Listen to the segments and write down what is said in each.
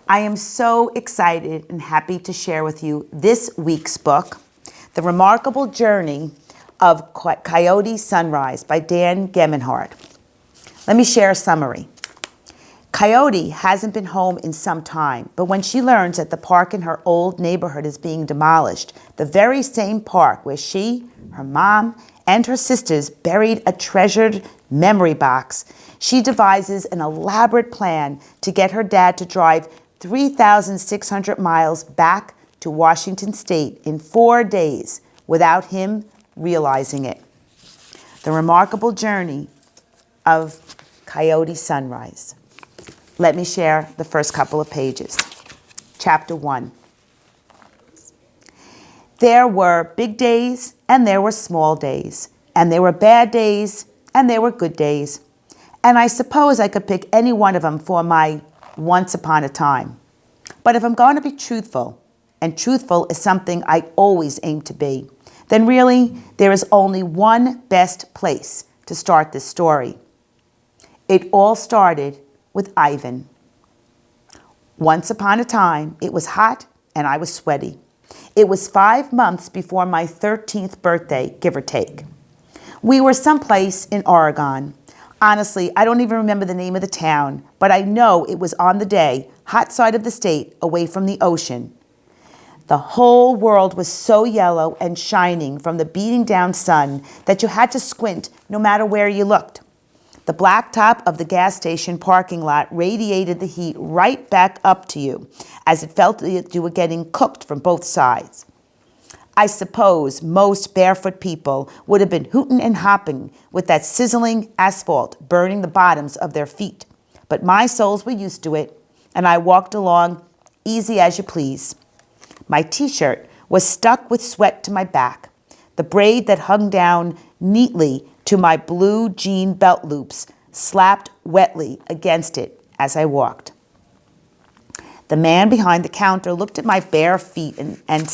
I am so excited and happy to share with you this week's book, The Remarkable Journey of Coyote Sunrise by Dan Gemmenhard. Let me share a summary. Coyote hasn't been home in some time, but when she learns that the park in her old neighborhood is being demolished, the very same park where she, her mom, and her sisters buried a treasured memory box, she devises an elaborate plan to get her dad to drive 3,600 miles back to Washington State in 4 days without him realizing it. The remarkable journey of Coyote Sunrise. Let me share the first couple of pages. Chapter 1. There were big days and there were small days, and there were bad days and there were good days. And I suppose I could pick any one of them for my once upon a time. But if I'm going to be truthful, and truthful is something I always aim to be, then really there is only one best place to start this story. It all started with Ivan. Once upon a time, it was hot and I was sweaty. It was 5 months before my 13th birthday, give or take. We were someplace in Oregon. Honestly, I don't even remember the name of the town, but I know it was on the day, hot side of the state, away from the ocean. The whole world was so yellow and shining from the beating down sun that you had to squint no matter where you looked. The black top of the gas station parking lot radiated the heat right back up to you, as it felt that you were getting cooked from both sides. I suppose most barefoot people would have been hooting and hopping with that sizzling asphalt burning the bottoms of their feet. But my soles were used to it, and I walked along easy as you please. My t-shirt was stuck with sweat to my back. The braid that hung down neatly to my blue jean belt loops slapped wetly against it as I walked. The man behind the counter looked at my bare feet and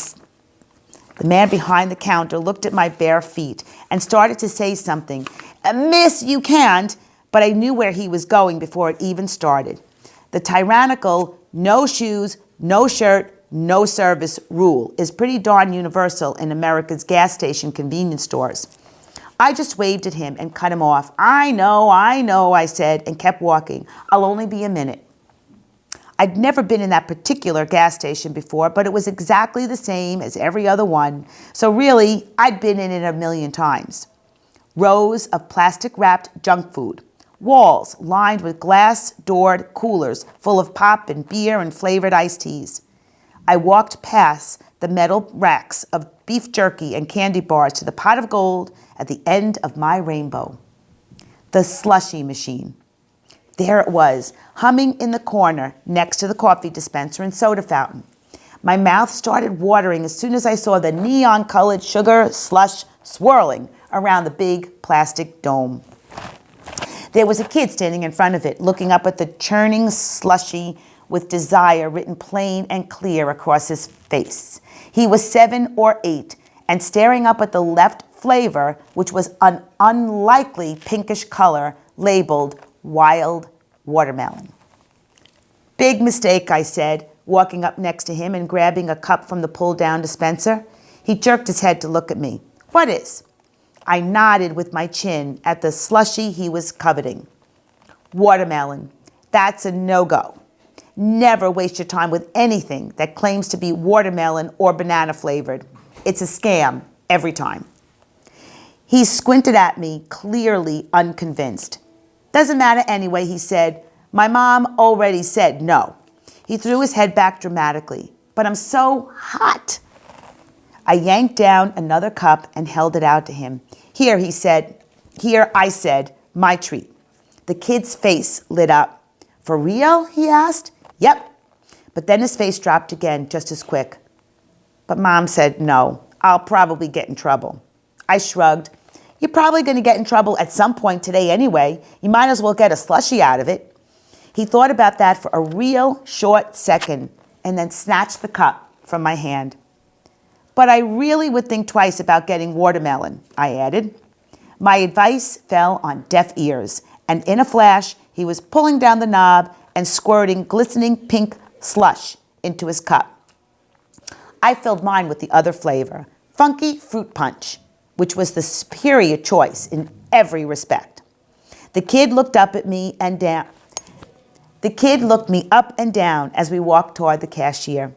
started to say something. Miss, you can't, but I knew where he was going before it even started. The tyrannical no shoes, no shirt, no service rule is pretty darn universal in America's gas station convenience stores. I just waved at him and cut him off. I know, I said, and kept walking. I'll only be a minute. I'd never been in that particular gas station before, but it was exactly the same as every other one. So really, I'd been in it a million times. Rows of plastic-wrapped junk food. Walls lined with glass-doored coolers full of pop and beer and flavored iced teas. I walked past the metal racks of beef jerky and candy bars to the pot of gold at the end of my rainbow. The slushy machine. There it was, humming in the corner next to the coffee dispenser and soda fountain. My mouth started watering as soon as I saw the neon-colored sugar slush swirling around the big plastic dome. There was a kid standing in front of it, looking up at the churning slushy with desire written plain and clear across his face. He was 7 or 8 and staring up at the left flavor, which was an unlikely pinkish color labeled wild watermelon. Big mistake, I said, walking up next to him and grabbing a cup from the pull-down dispenser. He jerked his head to look at me. What is? I nodded with my chin at the slushy he was coveting. Watermelon. That's a no-go. Never waste your time with anything that claims to be watermelon or banana flavored. It's a scam every time. He squinted at me, clearly unconvinced. Doesn't matter anyway, he said. My mom already said no. He threw his head back dramatically. But I'm so hot. I yanked down another cup and held it out to him. Here, he said. Here, I said, my treat. The kid's face lit up. For real? He asked. Yep. But then his face dropped again, just as quick. But Mom said no. I'll probably get in trouble. I shrugged. You're probably going to get in trouble at some point today anyway. You might as well get a slushie out of it. He thought about that for a real short second and then snatched the cup from my hand. But I really would think twice about getting watermelon, I added. My advice fell on deaf ears, and in a flash, he was pulling down the knob and squirting glistening pink slush into his cup. I filled mine with the other flavor, funky fruit punch, which was the superior choice in every respect. The kid looked up at me and down. The kid looked me up and down as we walked toward the cashier.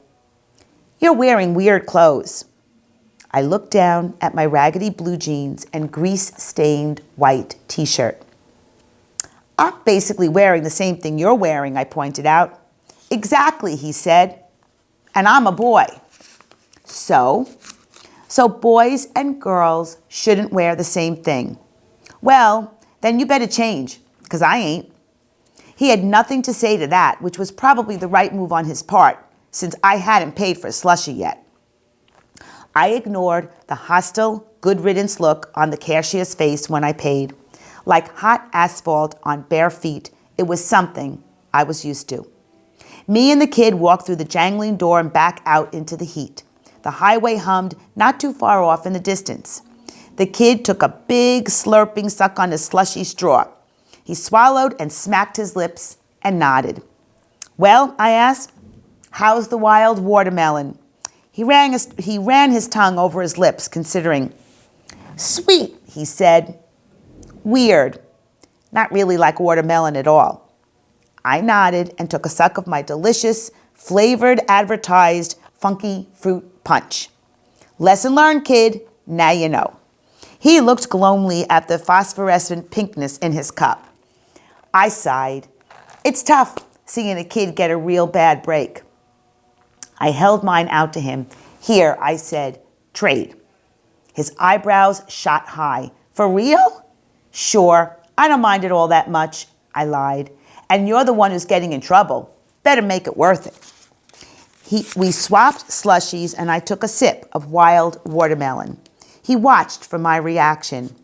"You're wearing weird clothes." I looked down at my raggedy blue jeans and grease-stained white t-shirt. "I'm basically wearing the same thing you're wearing," I pointed out. "Exactly," he said. "And I'm a boy." So boys and girls shouldn't wear the same thing. Well, then you better change, because I ain't. He had nothing to say to that, which was probably the right move on his part, since I hadn't paid for a slushie yet. I ignored the hostile, good riddance look on the cashier's face when I paid. Like hot asphalt on bare feet, it was something I was used to. Me and the kid walked through the jangling door and back out into the heat. The highway hummed not too far off in the distance. The kid took a big slurping suck on his slushy straw. He swallowed and smacked his lips and nodded. "Well," I asked, "how's the wild watermelon?" He ran his tongue over his lips, considering. "Sweet," he said. "Weird. Not really like watermelon at all." I nodded and took a suck of my delicious, flavored, advertised, funky fruit punch. "Lesson learned, kid. Now you know." He looked glumly at the phosphorescent pinkness in his cup. I sighed. It's tough seeing a kid get a real bad break. I held mine out to him. "Here," I said, "trade." His eyebrows shot high. "For real?" "Sure, I don't mind it all that much," I lied. "And you're the one who's getting in trouble. Better make it worth it." We swapped slushies and I took a sip of wild watermelon. He watched for my reaction.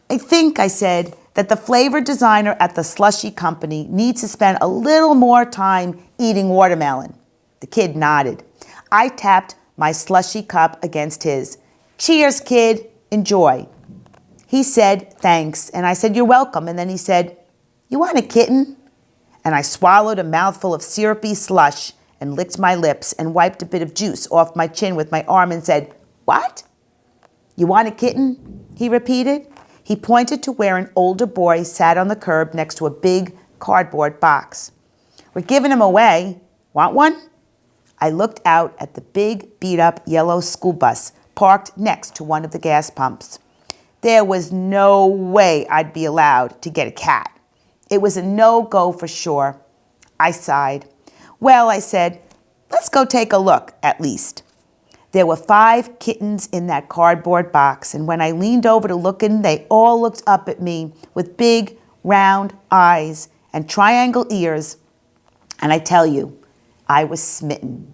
"I think," I said, "that the flavor designer at the slushie company needs to spend a little more time eating watermelon." The kid nodded. I tapped my slushie cup against his. "Cheers, kid. Enjoy." He said, "Thanks," and I said, "You're welcome." And then he said, "You want a kitten?" And I swallowed a mouthful of syrupy slush and licked my lips and wiped a bit of juice off my chin with my arm and said, "What?" "You want a kitten?" he repeated. He pointed to where an older boy sat on the curb next to a big cardboard box. "We're giving him away. Want one?" I looked out at the big, beat-up yellow school bus parked next to one of the gas pumps. There was no way I'd be allowed to get a cat. It was a no-go for sure. I sighed. "Well," I said, "let's go take a look, at least." There were 5 kittens in that cardboard box, and when I leaned over to look in, they all looked up at me with big, round eyes and triangle ears. And I tell you, I was smitten.